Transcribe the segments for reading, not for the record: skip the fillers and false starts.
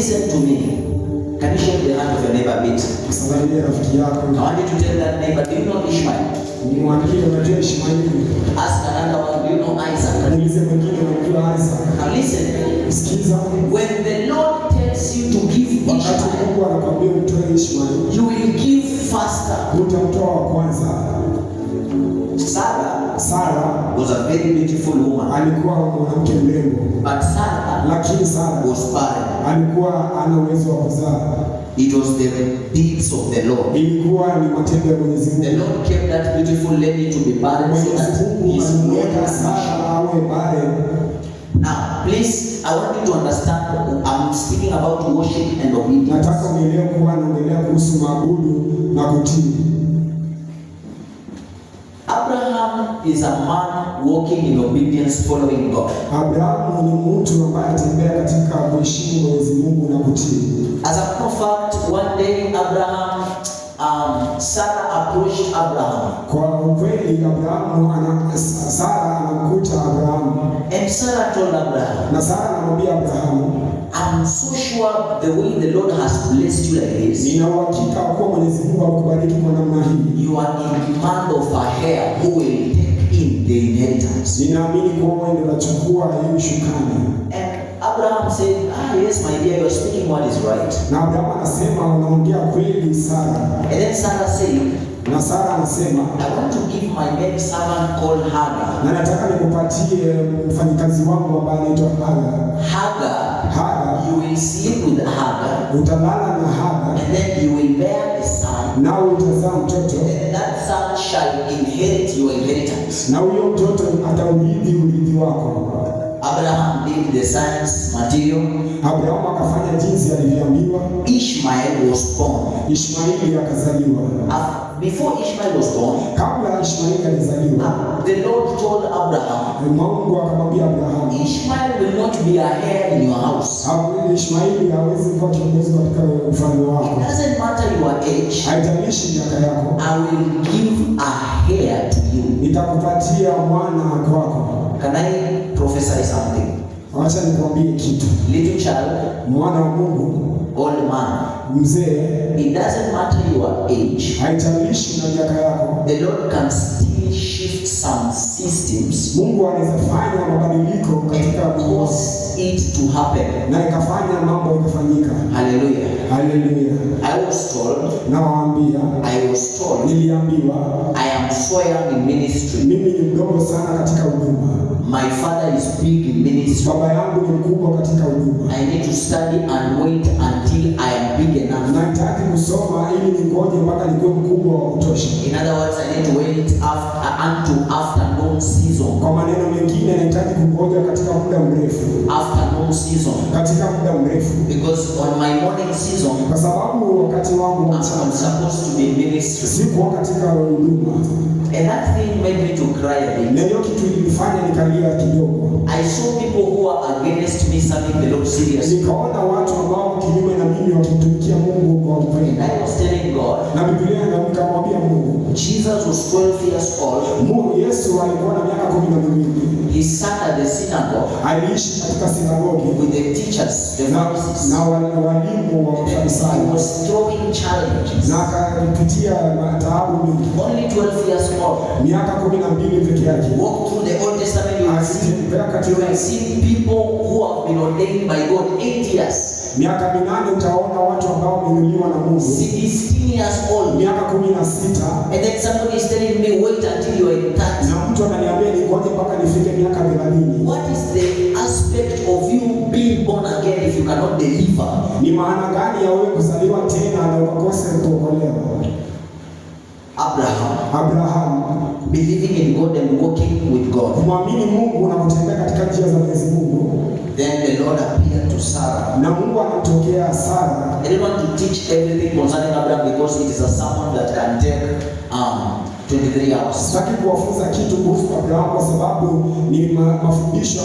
listen to me. Can you shake the hand of your neighbor a bit? Usalimie rafiki yako. I want you to tell that neighbor, do you know Ishmael? Nimwambie unajua Ishmaeli. Ask another one, do you know Isaac? Niulize mwingine unajua Isaac. Now listen. Sikiza. When the Lord tells you to give Wakati Ishmael, Mungu anakuambia utoe Ishmaeli, you will give faster. utamtoa wa kwanza. Sara was a very beautiful woman. alikuwa mwanamke mrembo. But Sarah Lakini Sara was barren. alikuwa ana uwezo wa kuzaa. It was the deeds of the Lord. Ilikuwa ni matendo ya Mwenyezi The Mungu. Lord kept that beautiful lady to be barren so Mwenyezi that Mungu his alimweka glory Sara awe barren. Now, please, I want you to understand, I'm speaking about worship and obedience. Nataka unielewe kuwa naongelea kuhusu maabudu na kutii. Abraham is a man walking in obedience, following God. Abrahamu ni mtu ambaye anatembea katika kuheshimu Mwenyezi Mungu na kutii. As a matter of fact, one day Abraham, Sarah approached Abraham. Kwa ukweli Sara anamkuta Abrahamu. And Sarah told Abraham, Na Sara anamwambia Abrahamu, I'm so sure the way the Lord has blessed you like this, nina uhakika kuwa Mwenyezi Mungu amekubariki kwa namna hii. you are in demand of a heir who will take in the inheritance. Ninaamini kuwa wewe ndio unachukua hii shukani. And Abraham said, yes, my dear, you're speaking what is right. Na Abrahamu anasema unaongea kweli Sara. And then Sarah said, Na Sara anasema, I want to give my maid servant called Hagar. na nataka nikupatie mfanyikazi wangu ambaye anaitwa Hagar. Hagar, you will sleep with Hagar, Utalala na Hagar, and then you will bear a son, nawe utazaa mtoto, and that son shall inherit your inheritance. na huyo mtoto ataurithi urithi wako. Abraham did the science material. Abrahamu akafanya jinsi alivyoambiwa. Ishmael was born. Ishmaeli akazaliwa. Before Ishmael was born, Kabla Ishmaeli alizaliwa, the Lord told Abraham, Mungu akamwambia Abrahamu, Ishmael will not be a heir in your house. Ishmaeli hawezi kuwa kiongozi katika ufalme It wako. doesn't matter your age. Haijalishi miaka yako, I will give a heir to you. nitakupatia mwana kwako. Can I prophesy something? Wacha nikwambie kitu. Little child, Mwana wa Mungu, old man, mzee, it doesn't matter your age. haijalishi na miaka yako. The Lord can still shift some systems, Mungu anaweza fanya mabadiliko katika cause it to happen. na ikafanya mambo ikafanyika. Hallelujah. Haleluya. I was told, Nawaambia, niliambiwa, I am so young in ministry. mimi ni mdogo sana katika huduma. My father is big in ministry. Baba yangu ni mkubwa katika huduma. I need to study and wait until I am big enough. Nahitaji kusoma ili ningoje mpaka nikuwe mkubwa wa kutosha. In other words, I need to wait until afternoon season. Kwa maneno mengine, nahitaji kungoja katika muda mrefu. Afternoon season. Katika muda mrefu. Because on my morning season, Kwa sababu wakati wangu wa I'm mchana supposed to be in ministry. sikuwa katika huduma. And that thing made me to cry a bit. Na hiyo kitu ilinifanya nikalia kidogo. I saw people who are against me serving the Lord seriously. Nikaona watu ambao kinyume na mimi wakimtumikia Mungu kwa ukweli. And I was telling God, Na Biblia nikamwambia Mungu, Jesus was 12 years old. Yesu alikuwa na miaka 12. He sat at the synagogue Aliishi katika sinagogi with the teachers, the Pharisees. na walimu wa He Mafarisayo, was throwing challenges. na akapitia taabu mingi. Only 12 years old. Miaka 12 peke yake. Walk through the Old Testament, you will see people who have been ordained by God 8 years. Miaka 8 utaona watu ambao wameinuliwa na Mungu. 16 years old. Miaka 16. And then somebody is telling me, wait until you are in 30. Na mtu ananiambia ningoje mpaka nifike miaka 30. What is the aspect of you being born again if you cannot deliver? Ni maana gani ya wewe kuzaliwa tena na ukakose kuokolewa? Abraham believing in God and walking with God. kumwamini Mungu na kutembea katika njia za Mwenyezi Mungu. Then the Lord appeared to Sarah. Na Mungu anamtokea Sara. I didn't want to teach everything concerning Abraham because it is a sermon that can take 23 hours. Sitaki kuwafunza kitu kuhusu Abrahamu kwa sababu ni mafundisho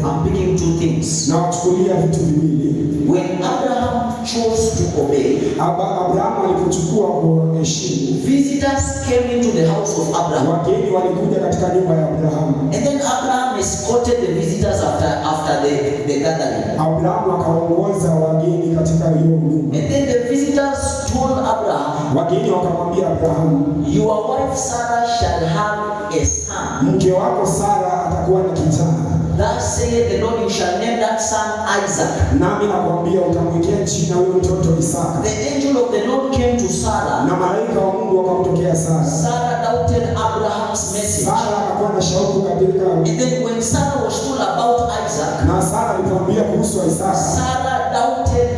I'm picking two things. na wachukulia vitu viwili. When Abraham chose to obey, Abrahamu alipochukua kuheshimu, visitors came into the house of Abraham. wageni walikuja katika nyumba ya Abrahamu. And then Abraham escorted the visitors after the gathering. Abrahamu akaongoza wageni katika hiyo huduma. And then the visitors told Abraham, Wageni wakamwambia Abrahamu, your wife Sarah shall have a son. mke wako Sara atakuwa na kijana. Thus saith the Lord, you shall name that son Isaac. Nami nakwambia utamwekea jina huyo mtoto Isaka. The angel of the Lord came to Sarah. Na malaika wa Mungu wakamtokea Sara. Sarah doubted Abraham's message. Sara akakuwa na shauku katika. And then when Sarah was told about Isaac, Na Sara alipoambia kuhusu Isaka, Sarah doubted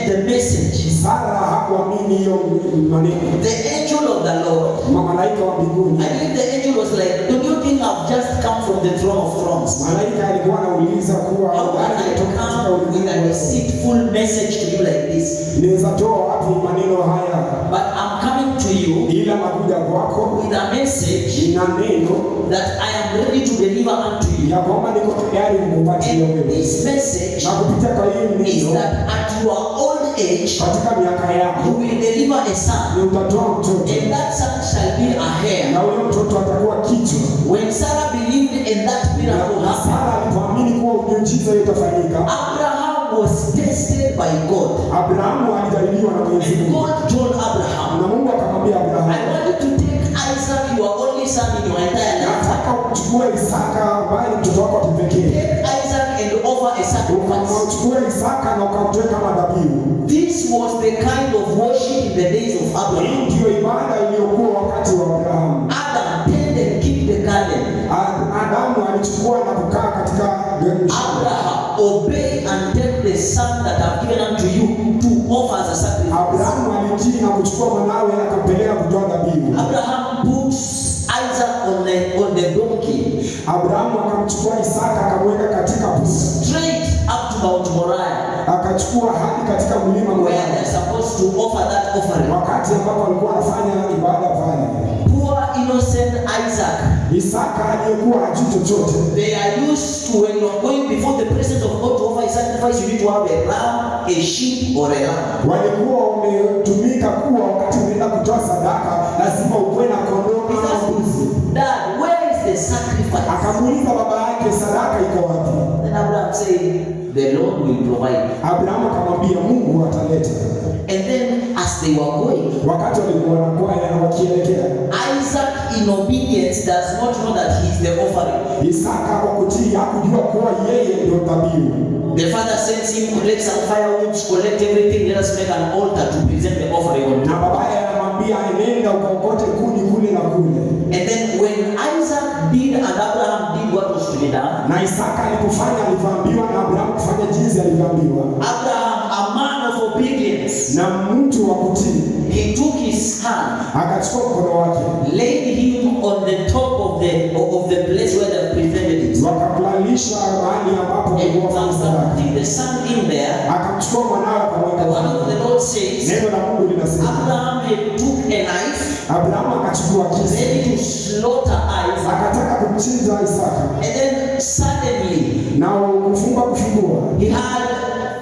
the message. Sara hakuamini hiyo maneno. The angel of the Lord, Malaika wa mbinguni. I believe the angel was like, don't you think I've just come from the throne of thrones? Malaika alikuwa anauliza kuwa How can I come with a deceitful message to you like this? Niweza toa wapi maneno haya? But I'm coming to you Ila nakuja kwako with a message na neno that I am ready to deliver unto you. ya kwamba niko tayari kukupatia And wewe. this message Na kupitia kwa hiyo is neno that at your old age, katika miaka yako you will deliver a son, ni utatoa mtoto. and that son shall be a Na heir. huyo mtoto atakuwa kichwa. When Sarah believed in that miracle Na happened, Sara alipoamini kuwa muujiza utafanyika, Abraham was tested by God. Abrahamu alijaribiwa na Mwenyezi And Mungu. God told Abraham, Na Mungu akamwambia I Abrahamu, want you to take Isaac, your only son in your entire life. nataka uchukue Isaka ambaye ni mtoto wako wa kipekee. Take Isaac and offer a sacrifice. Ukamchukue Isaka na ukamtoe kama dhabihu. This was the kind of worship in the days of Hii Abraham. ndiyo ibada iliyokuwa wakati wa Abrahamu. Adam tend and keep the garden. Adamu alichukua na kukaa katika Abraham, obey and take the son that I've given unto you to offer as a sacrifice. Abrahamu alitii na kuchukua mwanawe akampeleka kutoa dhabihu. Abraham puts Isaac on the donkey, Abrahamu akamchukua Isaka akamweka katika busi. straight up to Mount Moriah, Akachukua hadi katika mlima where Moriah. they're supposed to offer that offering. Wakati ambapo alikuwa anafanya ibada pale, Poor innocent Isaac. Isaka aliyekuwa hajui chochote. They are used to, when you're going before the presence of God to offer a sacrifice, you need to have a ram, a sheep, or a lamb. Walikuwa wametumika kuwa wakati unaenda kutoa sadaka lazima ukuwe na kondoo ama mbuzi. Dad, where is the sacrifice? Akamuuliza baba yake, sadaka iko wapi? Then Abraham said, the Lord will provide. Abrahamu akamwambia Mungu ataleta. And then as they were going, Wakati walikuwa wanakwaya na wakielekea, Isaac in obedience does not know that he is the offering. Isaka kwa kutii hakujua kuwa yeye ndio dhabihu. The father sends him, collect some firewood, collect everything, let us make an altar to present the offering on Na top. babaye anamwambia enenda ukaokote kuni kule na kule. And then when Isaac did and Abraham did what was to be done, Na Isaka alipofanya alivyoambiwa na Abrahamu kufanya jinsi alivyoambiwa. Abraham, a man of obedience, Na mtu wa kutii he took his hand, akachukua mkono wake, laid him on the top of the place where they presented it. wakamlalisha mahali ambapo And walikuwa wanafanya sadaka. putting the son in there, Akamchukua mwanawe the akamweka word pale. of the Lord says, Neno la Mungu linasema Abraham had took a knife, Abrahamu akachukua kisu ready to slaughter Isaac, akataka kumchinja Isaka, and then suddenly na kufumba kufungua he had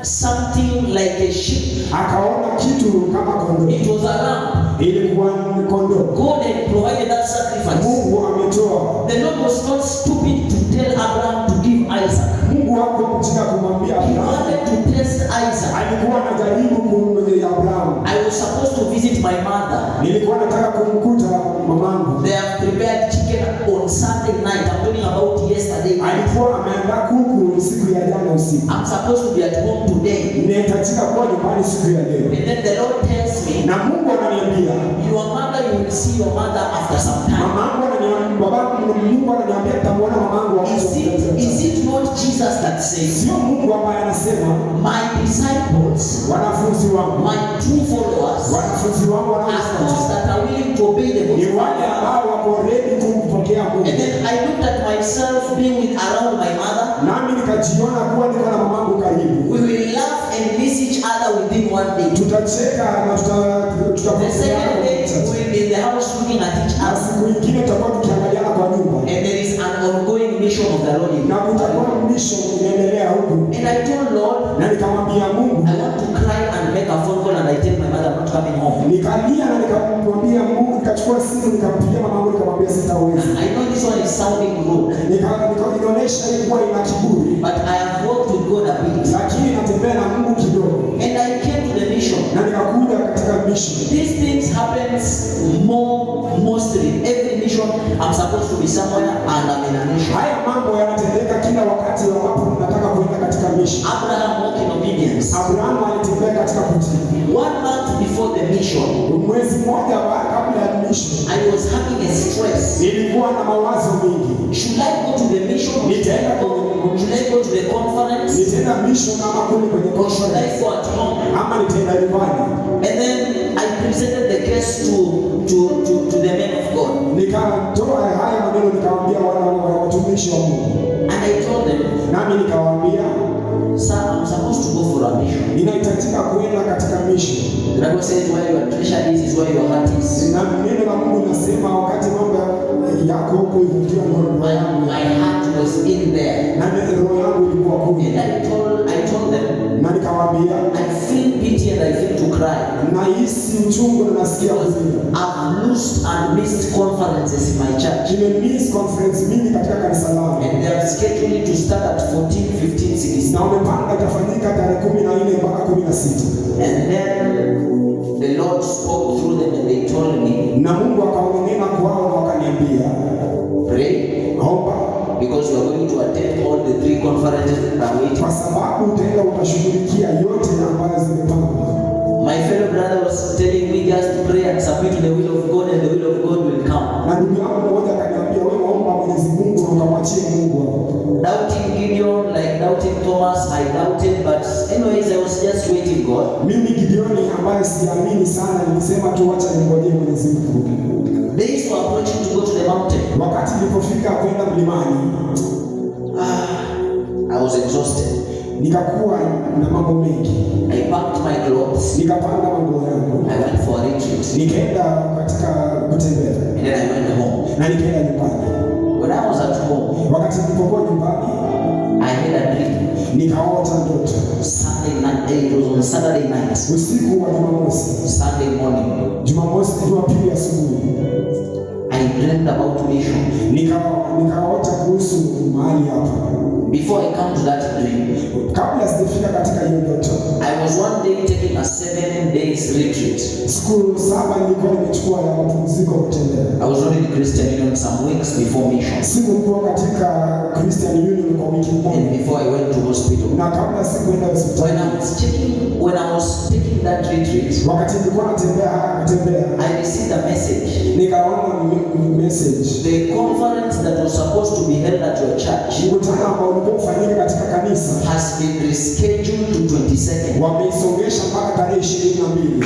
something like a sheep. akaona kitu kama kondoo. It was a lamb. Ilikuwa ni kondoo. God had provided that sacrifice. Mungu ametoa. The Lord was not stupid to tell Abraham to give Isaac. Mungu hakumjia kumwambia He Abrahamu. wanted to test Isaac. Alikuwa anajaribu kumwambia Abrahamu. I was supposed to visit my mother. Nilikuwa nataka kumkuta mamangu. They have prepared chicken on Sunday night. I'm talking about yesterday. Alikuwa ameandaa kuku siku ya jana usiku. I'm supposed to be at home today. Ninahitajika kuwa nyumbani siku ya leo. And then the Lord tells me, Na Mungu ananiambia, your mother, you will see your mother after some time. mamangu ananiambia, babangu Mungu ananiambia nitamuona mamangu Is it not Jesus that says, Sio Mungu ambaye anasema my disciples, wanafunzi wangu, my true followers, wanafunzi wangu are those wanaofuata that are willing to obey the ni voice. wale ambao wako ready kumpokea Mungu. And then I looked at myself being with around my mother. Nami nikajiona kuwa niko na mamangu karibu. We will laugh and miss each other within one day. Tutacheka na The second day we will be in the house looking at each Lord is. na kutakuwa mission inaendelea huku. And I told Lord, Na nikamwambia Mungu, I want to cry and make a phone call and I tell my mother I'm not coming home. nikalia na nikamwambia Mungu, nikachukua simu nikampigia mama yangu nikamwambia sitaweza. I know this one is sounding rude, Nikaonyesha ilikuwa ina kiburi, but I have walked with God a bit. lakini natembea na Mungu kidogo. And I came to the mission. Na nikakuja katika mission. These things happens mostly every mission. I'm supposed to be somewhere and I'm in a mission. Haya mambo yanatendeka kila wakati ambapo tunataka kuenda katika mission. Abraham walked in obedience. Abrahamu alitembea katika kutii. 1 month before the mission, Mwezi mmoja kabla ya mission, I was having a stress. nilikuwa na mawazo mengi. Should I go to the mission? Should I go to the conference? Nitaenda mission ama kule kwenye Or should I conference? go at home? Ama nitaenda nyumbani? And then I presented the case to the men of God. Nikatoa haya maneno nikawaambia wale watumishi wa Mungu. And I told them, Nami nikawaambia, sir, I'm supposed to go for a mission. ninahitajika kuenda katika mission. The Bible says where your treasure is where your heart is. Na neno la Mungu linasema wakati mambo yako huko ndio roho yangu. My heart was in there. Na roho yangu ilikuwa kule. And I told them, Na nikawaambia, I feel pity and I feel to cry. nahisi uchungu na nasikia kulia. I've lost and missed conferences in my church. Nimemiss conference mingi katika kanisa langu. And they have scheduled it to start at 14, 15, 16. Na wamepanga itafanyika tarehe 14 mpaka 16. And then the Lord spoke through them and they told me, Na Mungu akaonena kwao na wakaniambia, pray omba because you are going to attend all the 3 conferences that are waiting. kwa sababu utaenda utashughulikia yote ambayo zimepangwa. My fellow brother was telling me just pray and submit to the will of God and the will of God will come. Na ndugu yangu mmoja akaniambia, wewe omba Mwenyezi Mungu na ukamwachie Mungu. Doubting Gideon, like doubting Thomas, I doubted, but anyways, I was just waiting God. Mimi Gideoni ambaye siamini sana nilisema tu acha ningojee Mwenyezi Mungu. Days were approaching to go to the mountain. Wakati nilipofika kwenda mlimani, I was exhausted. nikakuwa na mambo mengi. I packed my clothes. Nikapanga mambo yangu. I went for a retreat. Nikaenda katika kutembea. And then I went home. Na nikaenda nyumbani. When I was at home, Wakati nilipokuwa nyumbani, I had a dream. nikaota ndoto. Sunday night, it was on Saturday night. Usiku wa Jumamosi, Sunday morning, Jumapili asubuhi, I dreamed about mission. nikaota kuhusu mahali hapa. Before I come to that dream, Kabla sijafika katika hiyo ndoto, I was one day taking a 7 days retreat. siku 7 nilikuwa nimechukua ya mapumziko kutembea. I was already Christian Union some weeks before mission. Sikuwa katika Christian Union kwa wiki And moja. before I went to hospital. Na kabla sikuenda When hospitali, I was taking that retreat, wakati nilikuwa natembea, I received a message. nikaona message. The conference that was supposed to be held at your church Mkutano ambao ulikuwa ufanyike katika kanisa has been rescheduled to 22nd. wameisongesha mpaka tarehe 22.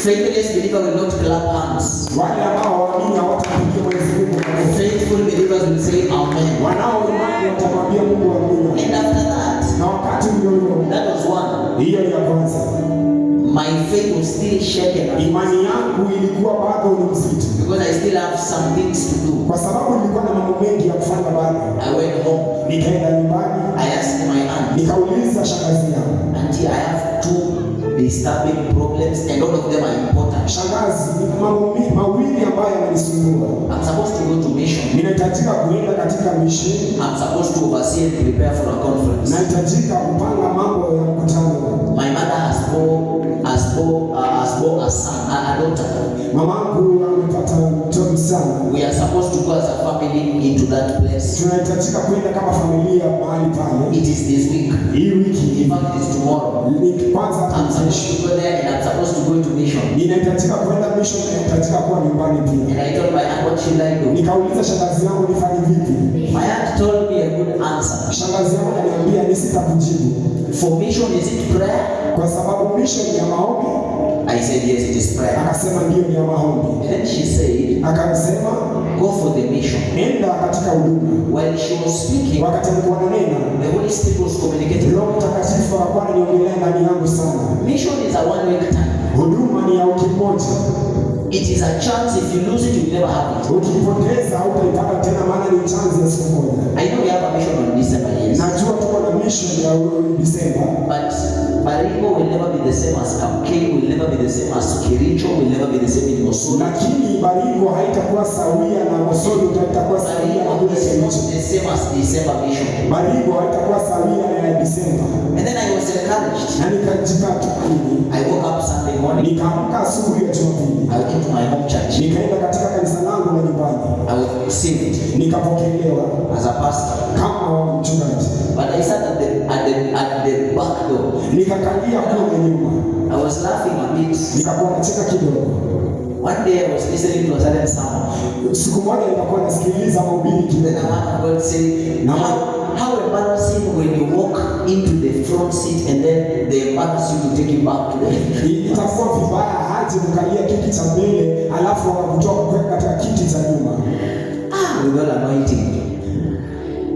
Faithless believer will not clap hands. Wale ambao waamini hawatapigia Mwenyezi Mungu makofi. Faithful believers will say amen. Wanao imani watamwambia Mungu amina. And after that, Na wakati ulio that was one. hiyo ya kwanza, My faith was still shaken imani yangu ilikuwa bado ni mzito, because I still have some things to do. kwa sababu nilikuwa na mambo mengi ya kufanya bado. I went home. Nikaenda nyumbani, I asked my aunt, nikauliza shangazi yangu, Auntie, I have 2 disturbing problems and all of them are important. shangazi, nina mambo mawili ambayo yananisumbua. I'm supposed to go to mission. Ninahitajika kuenda katika mission, I'm supposed to oversee and prepare for a conference. nahitajika kupanga mambo ya mkutano. My mother has bore a son, a daughter. Mamangu amepata mtoto sana. We are supposed to go as a family into that place. Tunahitajika kwenda kama familia mahali pale. It is this week. Hii In wiki fact, it is tomorrow. ni kwanza I'm supposed to go there and I'm supposed to go into mission. ninahitajika kwenda mission, ninahitajika kuwa nyumbani pia. And I told my aunt, what should I do? Nikauliza shangazi yangu nifanye vipi. My aunt told me a good answer. Shangazi yangu ananiambia nisitakujibu For mission, is it prayer? kwa sababu mission ni ya maombi. I said, yes, it is prayer. Akasema ndio, ni ya maombi. And then she said, Akasema go for the mission. nenda katika huduma. While she was speaking, Wakati alikuwa ananena, the Holy Spirit was communicating. Roho Mtakatifu alikuwa ananiongelea ndani yangu sana. Mission is a 1 week time. Huduma ni ya wiki moja. It is a chance. If you lose it, you will never have it. Ukipoteza hautaipata tena, maana ni chance ya siku moja. I know we have a mission on December, yes. Najua tuko na mission ya December. But Baringo will never be the same as Kapkei, will never be the same as Kericho, will never be the same in Mosul. Lakini Baringo haitakuwa sawia na Mosul, itakuwa sawia na Baringo is not the same as December mission. Baringo haitakuwa sawia na ya December. And then I was encouraged. Na nikajipata mimi. I woke up Sunday morning. Nikaamka asubuhi ya Jumapili. I went to my home church. Nikaenda katika kanisa langu la nyumbani. I was received Nikapokelewa as a pastor. Kama mchungaji. But I sat at the back door. Nikakalia kule nyuma. I was laughing a bit. Nikakuwa nacheka kidogo. One day I was listening to a certain sermon. Siku moja nilikuwa nasikiliza mahubiri kidogo. Then a man of God said, how embarrassing when you walk into the front seat and then they embarrass you to take you back to the Itakuwa vibaya haje ukalia kiti cha mbele alafu wakakutoa kuweka katika kiti cha nyuma. With all anointing,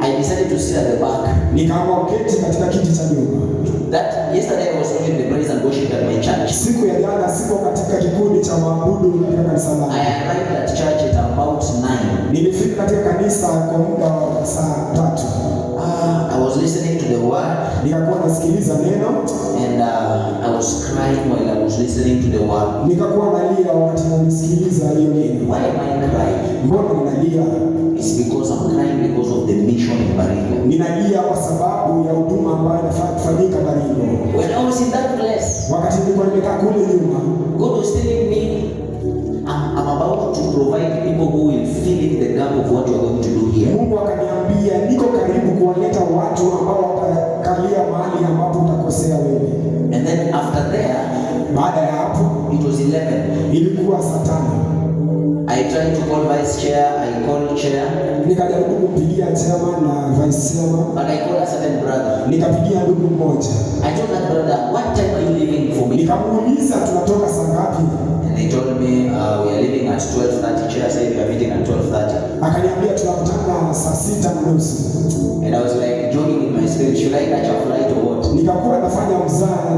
I decided to sit at the back. Nikaamua keti katika kiti cha nyuma. That yesterday I was watching the praise and worship at my church. Siku ya jana siko katika kikundi cha maabudu katika kanisa langu. I arrived at church at about 9. Nilifika katika kanisa kwa muda wa saa 3. I was listening to the word. Nikakuwa nasikiliza neno and I was crying while I was listening to the word. Nikakuwa nalia wakati nasikiliza hiyo neno. Why am I crying? Mbona ninalia? It's because I'm crying because of the mission in Baringo. Ninalia kwa sababu ya huduma ambayo inafanyika Baringo. When I was in that place, wakati nilikuwa nimekaa kule nyuma, God was telling me I'm about to provide people who will fill in the gap of what you are going to do here. Mungu akaniambia niko karibu kuwaleta watu ambao watakalia mahali ambapo utakosea wewe. And then after there, baada ya hapo, it was 11. Ilikuwa saa 5. I tried to call vice chair, I called chair. Nikajaribu kumpigia chairman na vice chairman. But I called a certain brother. Nikapigia ndugu mmoja. I told that brother, what time are you leaving for me? Nikamuuliza tunatoka saa ngapi? And they told me we are leaving at 12:30. Chair said we are meeting at 12:30. Akaniambia tunakutana saa 6:30. And I was like joking with my spirit, should I catch a flight or what? Nikakuwa nafanya mzaha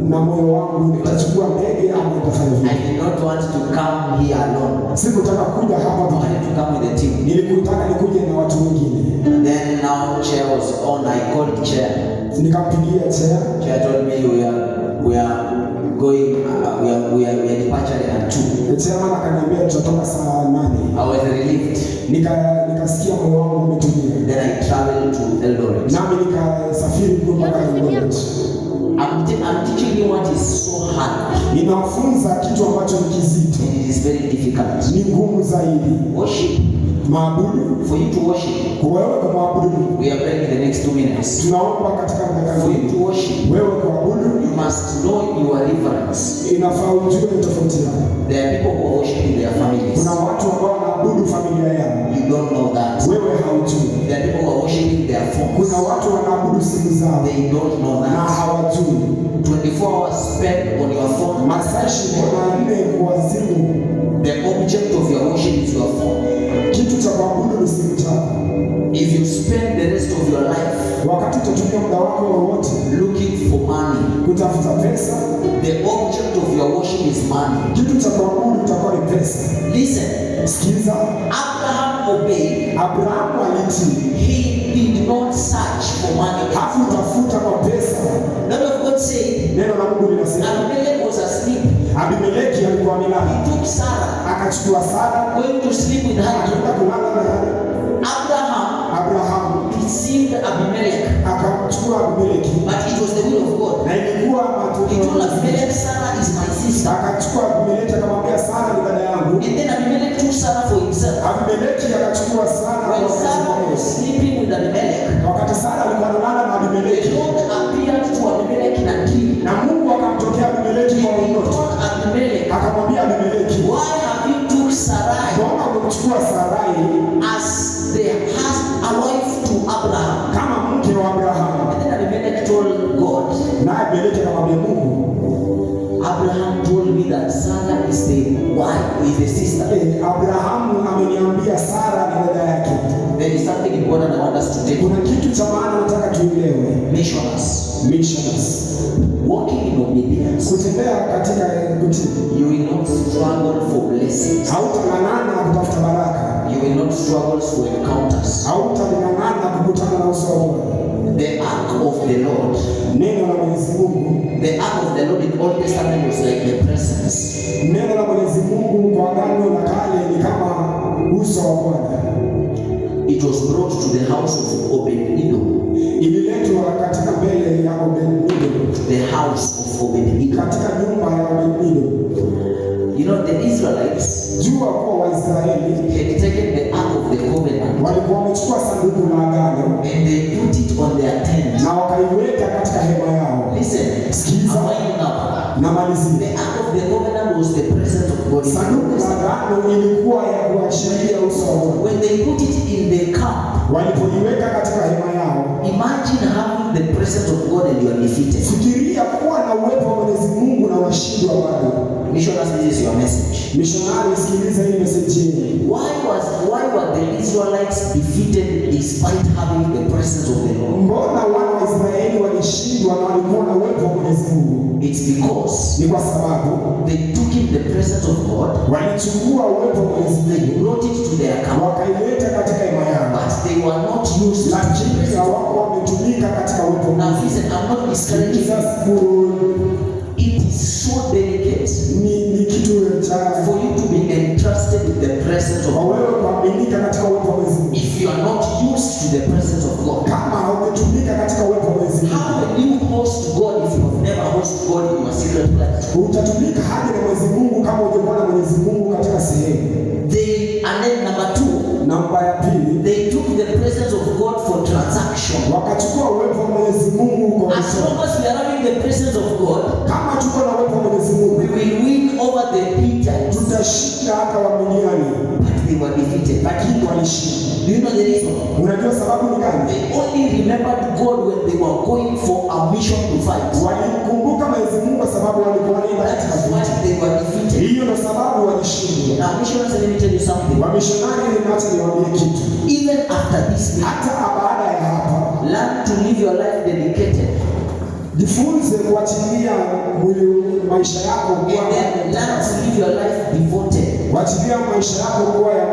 na moyo wangu, nitachukua ndege ama nitafanya vipi? I did not want to come here alone. Sikutaka kuja hapa I wanted to come with the team. Nilikutaka nikuje na watu wengine. Then now chair was on. I called chair. Nikampigia chair. Chair told me we are going. We are departing at 2. Chairman akaniambia tutatoka saa 8. I was relieved. Nikasikia moyo wangu umetulia. Then I traveled to Eldoret. Nami nikasafiri mpaka Eldoret. I'm teaching you what is so hard. Ninafunza kitu ambacho ni kizito. It is very difficult. Ni ngumu zaidi. Worship. Maabudu. For you to worship. Wewe kumwabudu. We are praying in the next 2 minutes. Tunaomba katika dakika. For you to worship. Wewe kuabudu. You must know your reference. Inafaa ujue tofauti yako. There are people who are worshiping their families. Kuna watu ambao wanaabudu familia yao. You don't know that. Wewe haujui. There are people who are worshiping their phones. Kuna watu wanaabudu simu zao. They don't know Na that. hawajui. 24 hours spent on your phone. Masaa 24 kwa simu. The object of your worship is your phone. Kitu cha kuabudu ni simu chako. If you spend the rest of your life wakati utatumia muda wako wote looking for money, kutafuta pesa, the object of your worship is money. Kitu cha kuabudu itakuwa ni pesa. Listen. Sikiza. Abraham obeyed. Abraham alitii. He did not search for money. Hakutafuta kwa pesa. None of God said. Neno la Mungu linasema Abimelech was asleep. Abimeleki alikuwa amelala. He took Sarah. Akachukua Sara. Going to sleep with her. Akaenda kulala na Hana. Abraham deceived Abimelech. Akamchukua Abimeleki. But it was the will of God. Na ilikuwa He told Abimelech, Sarah is my sister. Akachukua Abimeleki akamwambia Sara ni dada yangu. And then Abimelech took Sarah for himself. Abimeleki akachukua Sara. When Sarah was sleeping with Abimelech, wakati Sara alikuwa analala na Abimeleki, God appeared to Abimelech in a dream. Na Mungu akamtokea Abimeleki kwa ndoto. Akamwambia Abimeleki, why have you took Sarai? Mbona umemchukua Sarai as a wife to Abraham? Kama mke wa Abraham. And then Abimelech told God. Na Abimeleki akamwambia Mungu, Abraham told me that Sarah is the wife, is the sister. Abrahamu ameniambia Sara ni dada yake. There is something important I want us to take. Kuna kitu cha maana nataka tuelewe. Missioners. Missions. Walking in obedience. Kutembea katika kutii. You will not struggle for blessings. Hautang'ang'ana kutafuta baraka. You will not struggle for encounters. Hautang'ang'ana kukutana na uso wa Bwana. The ark of the Lord. Neno la Mwenyezi Mungu. The ark of the Lord in Old Testament was like a presence. Neno la Mwenyezi Mungu kwa Agano la Kale ni kama uso wa Bwana. It was brought to the house of Obed-Edom. Ililetwa katika mbele ya Obed-Edom. The house of Obed-Edom. Katika nyumba ya Obed-Edom. You know, the Israelites, jua kuwa Waisraeli had taken the ark of the covenant walikuwa wamechukua sanduku la agano and they put it on their tent. na wakaiweka katika hema yao. Listen, Sikiza. I'm winding up. Na malizia. The ark of the covenant was the presence of God. Sanduku la agano ilikuwa ya kuashiria uso wa Bwana. When they put it in the camp, Walipoiweka katika hema yao, imagine having the presence of God and you are defeated. fikiria kuwa na uwepo wa Mwenyezi Mungu na washindwa bado. Missionaries, this is your message. Missionary, sikiliza hii message hii. Why were the Israelites defeated despite having the presence of the Lord? Mbona wana wa Israeli walishindwa na walikuwa na uwepo wa Mwenyezi Mungu? It's because Ni kwa sababu they took in the presence of God, walichukua uwepo wa Mwenyezi they Mungu brought it to their camp, wakaileta katika hema yao, but they were not used to the lakini presence. hawako wametumika katika uwepo wa Now Mungu. listen, I'm not discouraging you. Jesus, good. It is so delicate Ni kitu cha for you to be entrusted with the presence of kwa God wewe kuaminika katika uwepo wa Mwenyezi Mungu. if you are not used to the presence of God. Kama haumetumika katika uwepo wa Mwenyezi Mungu, How will you host God if you have never hosted God in your secret place? utatumika hadi na Mwenyezi Mungu kama hujakuwa na Mwenyezi Mungu katika sehemu. And then number two, Namba ya pili, they took the presence of God for transaction. wakachukua uwepo wa Mwenyezi Mungu kwa As long as we are having the presence of God, kama tuko na uwepo wa Mwenyezi Mungu, we will win over the Hittites. tutashinda hata Wamidiani, But they were defeated. lakini walishinda. Do you know the reason? Unajua sababu ni gani? They only remembered God when they were going for a mission to fight. Walimkumbuka Mwenyezi Mungu kwa sababu walikuwa wanaenda That katika is why vita. they were defeated. Hiyo ndio sababu walishindwa. Now, missionaries, let me tell you something. Wamishonari, niache niwaambie kitu. Even after this meeting, Hata baada ya hapa, learn to live your life dedicated. jifunze kuachilia maisha yako And kuwa then learn to live your life devoted. kuachilia maisha yako kuwa ya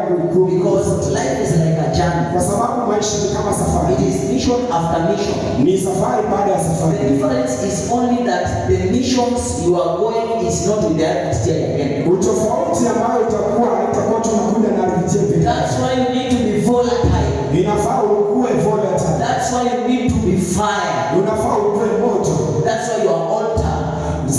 Because life is like a journey. kwa sababu maisha ni kama safari. It is mission after mission. Ni safari baada ya The safari. difference is only that the missions you are going is not with the RTT again. Utofauti ambayo itakuwa tunakuja na RTT pekee. That's why you need to be volatile. Inafaa ukuwe volatile. That's why you need to be fire. Unafaa ukuwe moto. That's why your altar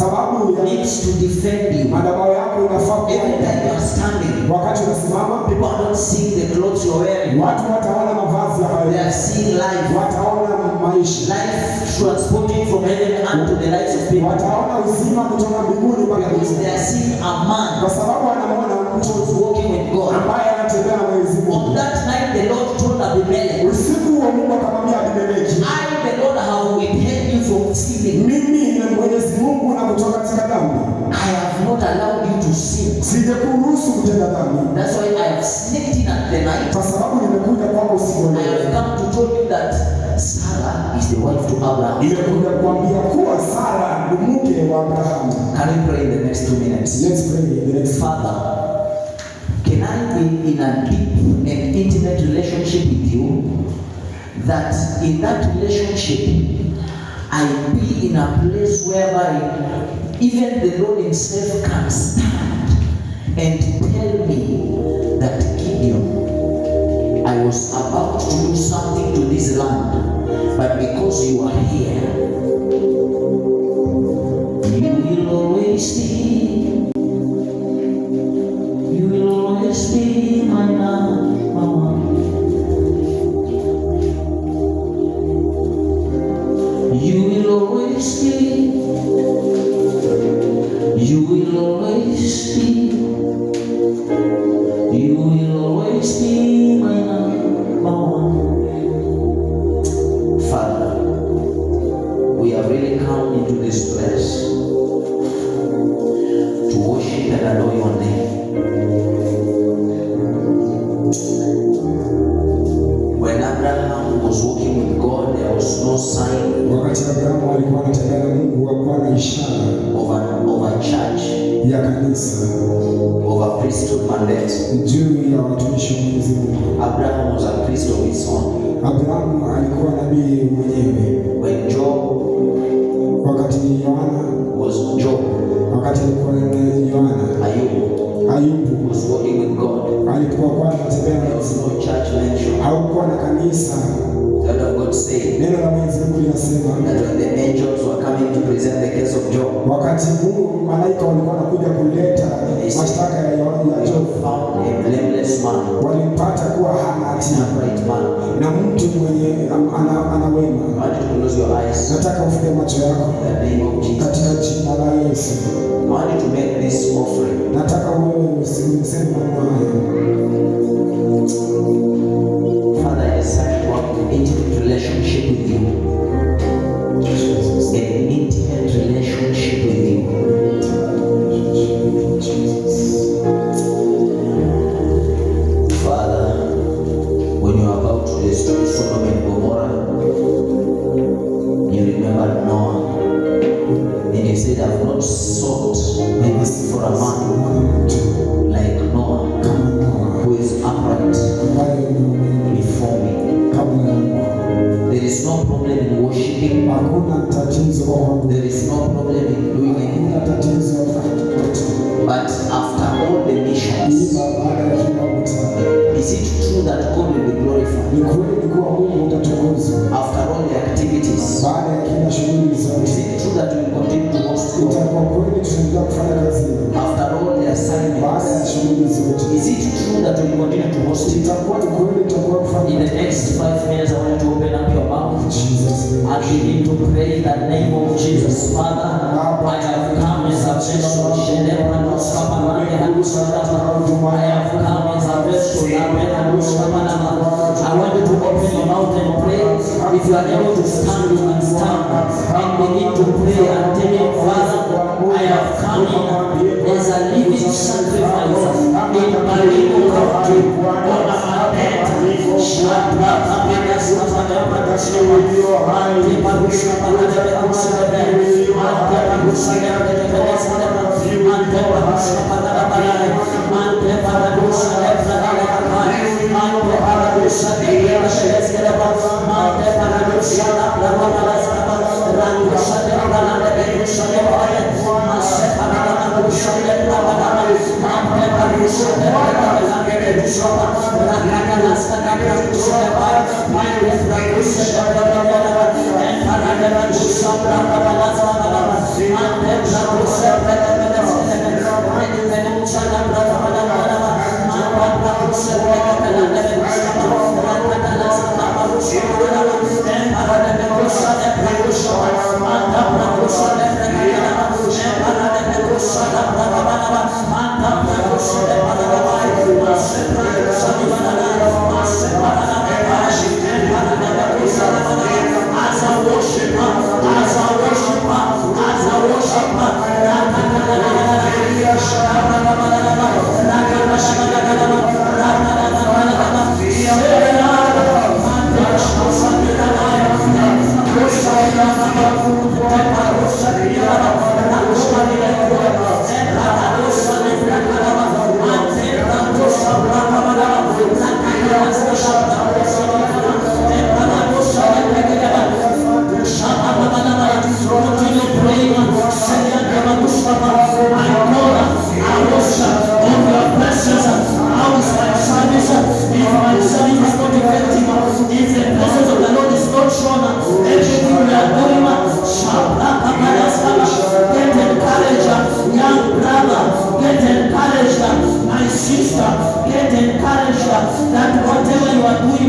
Sababu ya needs to defend you. madhabahu yako inafaa Every time you are standing, wakati unasimama, people are not seeing the clothes you're wearing. watu wataona mavazi hayo. They are seeing life. Wataona maisha. Life transporting from heaven unto the lives of people. Wataona uzima kutoka mbinguni mpaka Because mbinguni. they are seeing a man Kwa sababu anamwona mtu who is walking with God. ambaye anatembea na Mwenyezi On Mungu. that night, the Lord told Abimelech, Usiku wa Mungu akamwambia Abimeleki, I, the Lord, have withheld you from stealing. mimi na Mwenyezi Mungu na kutoka katika dhambi. I have not allowed you to sin. Sijakuruhusu kutenda dhambi. That's why I have sneaked in at the night. Kwa sababu nimekuja kwako usiku wa I leo. have come to tell you that Sarah is the wife to Abraham. Nimekuja kuambia kuwa Sara ni mke wa Abrahamu. Can we pray in the next 2 minutes? Let's pray the next. Father, can I be in a deep and intimate relationship with you, that in that relationship I be in a place whereby even the Lord himself can stand and tell me that Gideon, I was about to do something to this land, but because you are here, you will always be, you will always be my number one. You will always be, you will always be, you will always be my number one. Father, we have really come into this place to worship and adore your name. When Abraham was walking with God, there was no sign Wakati Abrahamu walikuwa wanatembea na Mungu, wakuwa na ishara over church, ya kanisa, over priesthood mandate. Juu ya watumishi wa Mwenyezi Mungu. Abraham was a priest of his own. Abrahamu alikuwa nabii mwenyewe. When Job, wakati Yohana was Job, wakati alikuwa Yohana, Ayubu was walking with God. Alikuwa kwa anatembea na no church mention. Haukuwa na kanisa. The word of God said, neno la Mwenyezi Mungu linasema that when the angels were coming to present the case of Job, wakati Mungu malaika walikuwa wanakuja kuleta mashtaka ya Job, found a blameless man, walipata kuwa hana hatia, upright man, na mtu mwenye ana wema. I want you to close your eyes. Nataka ufunge macho yako in the name of Jesus. Katika jina la Yesu. I want you to make this offering. Nataka wewe useme maneno haya. Father, I desire to have an intimate relationship with you. An intimate relationship with you. Father, when you are about to destroy Sodom and Gomorrah, you remember Noah. And you said, I've not sought mercy for a man like Noah, who is upright before me. There is no problem in worshiping. There is no problem in doing anything. But after all the missions, is it true that God will be glorified? After all the activities, is it true that we will continue to host God? After all the assignments, is it true that we will continue to host it? In the next 5 minutes, I want you to open up your mouth and begin to pray in the name of Jesus. Father, I have come as a vessel. I have come as a vessel. I want you to open your mouth and pray. If you are able to stand, you can stand and begin to pray and tell him, Father, I have come in as a living sacrifice in Marimu County on our bed. That whatever you are doing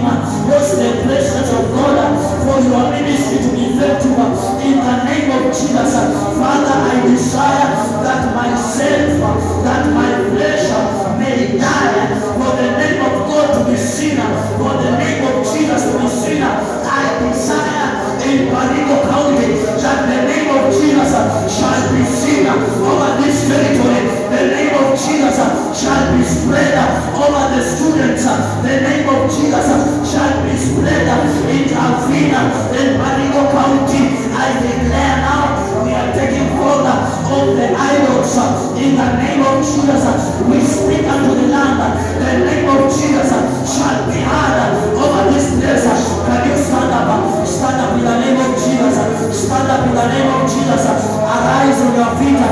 throne of the idols. In the name of Jesus, we speak unto the land. The name of Jesus shall be heard over this place. Can you stand up? Stand up in the name of Jesus. Stand up in the name of Jesus. Arise on your feet.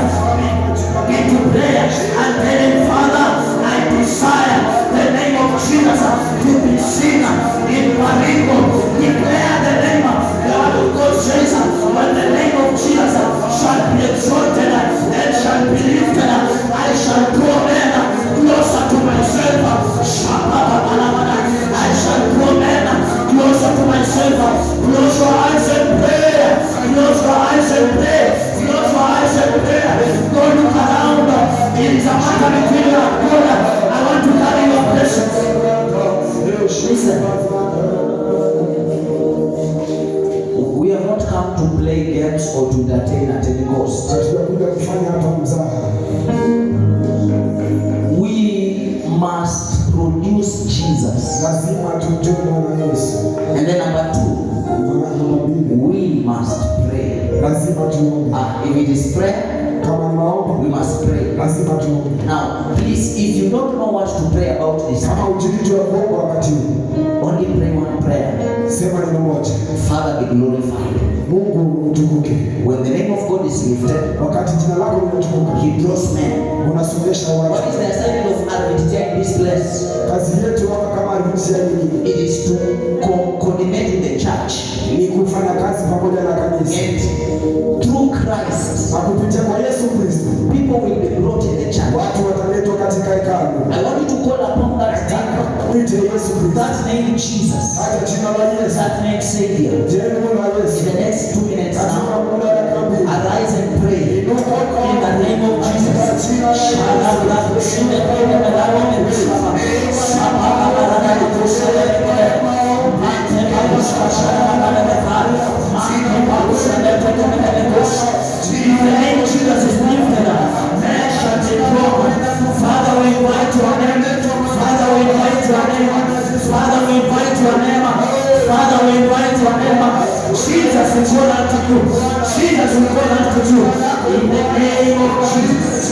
Begin to pray and tell him, Father, I desire the name of Jesus to be seen in Marico. Declare the name. The word of God says, when the name of Jesus shall be exalted and shall be lifted, I shall draw men closer to myself. I shall draw men closer to myself. Close your eyes and pray. Close your eyes and pray. Close your eyes and pray. Don't look around. It is a matter between you and God. I want to carry your blessings. Listen. We have not come to play games or to entertain at any cost. We must produce Jesus. And then number two, we must pray. If it is prayer, we must pray. Now, please, if you don't know what to pray about this, only pray one prayer. Father, be glorified. When the name of God is lifted, He draws men. What is the assignment of Adventist in this place? It is to coordinate with the church. And through Christ, people will be brought in the church. I want you to call upon that name. That name Jesus. That name Savior. In the next 2 minutes now, arise and pray. In the name of Jesus. In the name of Jesus is lifted up. Man shall take over. Father, we invite your name. Father, we invite your name. Father, we invite your name. Father, we invite your name. Jesus, we call unto you. Jesus, we call unto you. In the name of Jesus.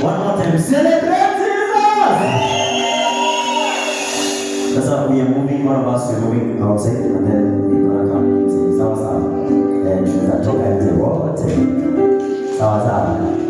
One more time. Celebrate Jesus. Sasa we are moving, one of us we are moving outside and then we're gonna come inside. Sawa sawa. And tunaweza toka nje wote. Sawa sawa.